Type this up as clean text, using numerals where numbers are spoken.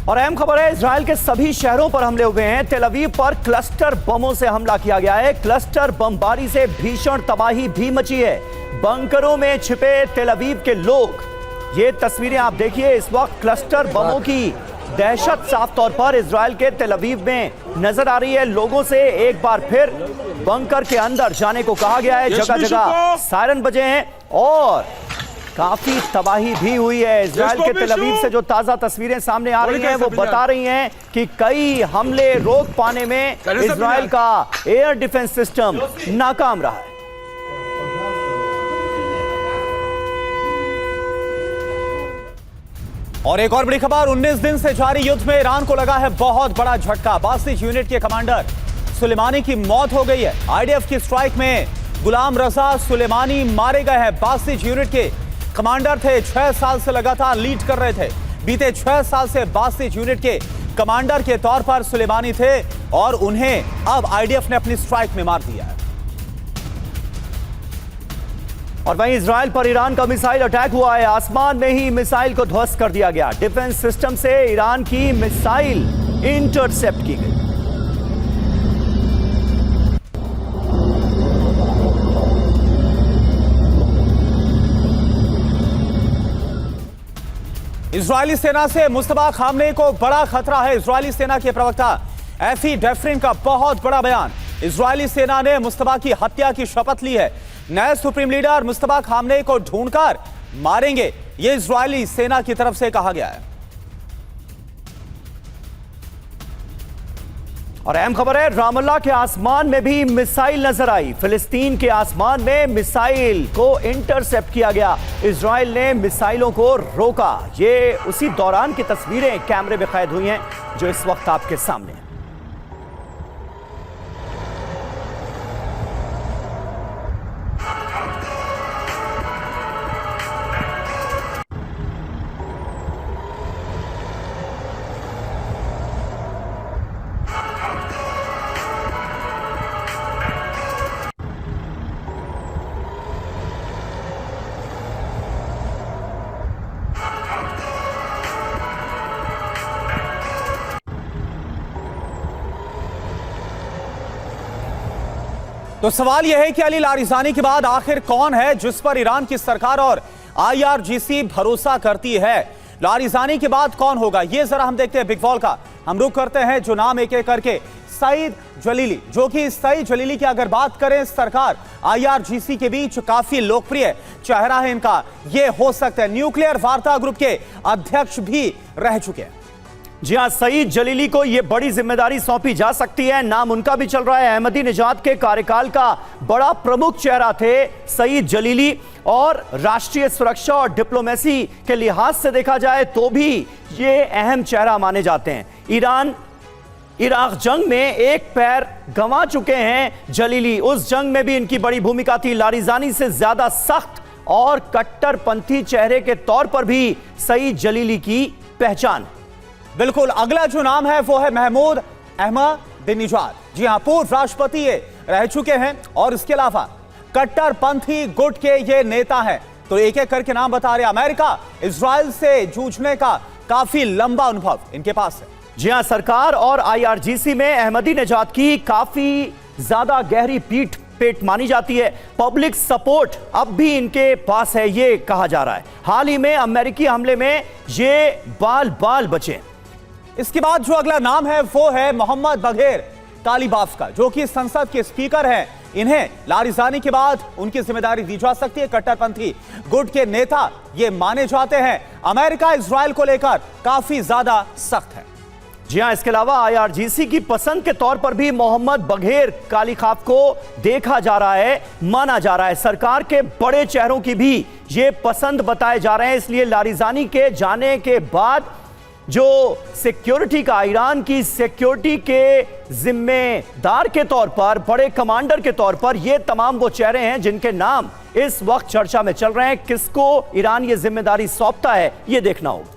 और अहम खबर है, इजराइल के सभी शहरों पर हमले हुए हैं। तेल अवीव पर क्लस्टर बमों से हमला किया गया है। क्लस्टर बमबारी से भीषण तबाही भी मची है। बंकरों में छिपे तेल अवीव के लोग, ये तस्वीरें आप देखिए। इस वक्त क्लस्टर बमों की दहशत साफ तौर पर इजराइल के तेल अवीव में नजर आ रही है। लोगों से एक बार फिर बंकर के अंदर जाने को कहा गया है। जगह जगह सायरन बजे हैं और काफी तबाही भी हुई है। इजराइल के तेल अवीव से जो ताजा तस्वीरें सामने आ रही हैं वो बता रही हैं कि कई हमले रोक पाने में इजराइल का एयर डिफेंस सिस्टम नाकाम रहा है। और एक और बड़ी खबर, 19 दिन से जारी युद्ध में ईरान को लगा है बहुत बड़ा झटका। बासिज यूनिट के कमांडर सुलेमानी की मौत हो गई है। आईडीएफ की स्ट्राइक में गुलाम रजा सुलेमानी मारे गए हैं। बासिज यूनिट के कमांडर थे, 6 साल से लगातार लीड कर रहे थे। बीते 6 साल से बासिज यूनिट के कमांडर के तौर पर सुलेमानी थे और उन्हें अब आईडीएफ ने अपनी स्ट्राइक में मार दिया है। और वहीं इजराइल पर ईरान का मिसाइल अटैक हुआ है। आसमान में ही मिसाइल को ध्वस्त कर दिया गया। डिफेंस सिस्टम से ईरान की मिसाइल इंटरसेप्ट की गई। इजरायली सेना से मुस्तफा खामनेई को बड़ा खतरा है। इजरायली सेना के प्रवक्ता एफी डेफरिन का बहुत बड़ा बयान। इजरायली सेना ने मुस्तफा की हत्या की शपथ ली है। नए सुप्रीम लीडर मुस्तफा खामनेई को ढूंढकर मारेंगे, यह इजरायली सेना की तरफ से कहा गया है। और अहम खबर है, रामल्ला के आसमान में भी मिसाइल नजर आई। फिलिस्तीन के आसमान में मिसाइल को इंटरसेप्ट किया गया। इजराइल ने मिसाइलों को रोका। ये उसी दौरान की तस्वीरें कैमरे में कैद हुई हैं जो इस वक्त आपके सामने हैं। तो सवाल यह है कि अली लारिजानी के बाद आखिर कौन है जिस पर ईरान की सरकार और आईआरजीसी भरोसा करती है। लारिजानी के बाद कौन होगा, यह जरा हम देखते हैं बिग वॉल का। हम रुक करते हैं जो नाम एक एक करके। सईद जलीली, जो कि सईद जलीली की अगर बात करें, सरकार आईआरजीसी के बीच काफी लोकप्रिय चेहरा है इनका। यह हो सकता है न्यूक्लियर वार्ता ग्रुप के अध्यक्ष भी रह चुके हैं। जी हां, सईद जलीली को यह बड़ी जिम्मेदारी सौंपी जा सकती है। नाम उनका भी चल रहा है। अहमदी-नेजाद के कार्यकाल का बड़ा प्रमुख चेहरा थे सईद जलीली और राष्ट्रीय सुरक्षा और डिप्लोमेसी के लिहाज से देखा जाए तो भी ये अहम चेहरा माने जाते हैं। ईरान इराक जंग में एक पैर गंवा चुके हैं जलीली। उस जंग में भी इनकी बड़ी भूमिका थी। लारिजानी से ज्यादा सख्त और कट्टरपंथी चेहरे के तौर पर भी सईद जलीली की पहचान। बिल्कुल, अगला जो नाम है वो है महमूद अहमदीनेजाद। जी हां, पूर्व राष्ट्रपति ये रह चुके हैं और इसके अलावा कट्टरपंथी गुट के ये नेता हैं। तो एक एक करके नाम बता रहे। अमेरिका इजराइल से जूझने का काफी लंबा अनुभव इनके पास है। जी हां, सरकार और आईआरजीसी में अहमदीनेजाद की काफी ज्यादा गहरी पेट मानी जाती है। पब्लिक सपोर्ट अब भी इनके पास है, ये कहा जा रहा है। हाल ही में अमेरिकी हमले में ये बाल बचे। इसके बाद जो अगला नाम है वो है मोहम्मद बघेर कालीबाफ का, जो कि संसद के स्पीकर हैं। इन्हें लारिजानी के बाद उनकी जिम्मेदारी दी जा सकती है। कट्टरपंथी गुट के नेता ये माने जाते हैं। अमेरिका इजराइल को लेकर काफी ज्यादा सख्त है। जी हां, इसके अलावा आईआरजीसी की पसंद के तौर पर भी मोहम्मद बघेर कालीखाफ को देखा जा रहा है, माना जा रहा है। सरकार के बड़े चेहरों की भी ये पसंद बताए जा रहे हैं। इसलिए लारिजानी के जाने के बाद जो सिक्योरिटी का, ईरान की सिक्योरिटी के जिम्मेदार के तौर पर, बड़े कमांडर के तौर पर ये तमाम वो चेहरे हैं जिनके नाम इस वक्त चर्चा में चल रहे हैं। किसको ईरान ये जिम्मेदारी सौंपता है, ये देखना होगा।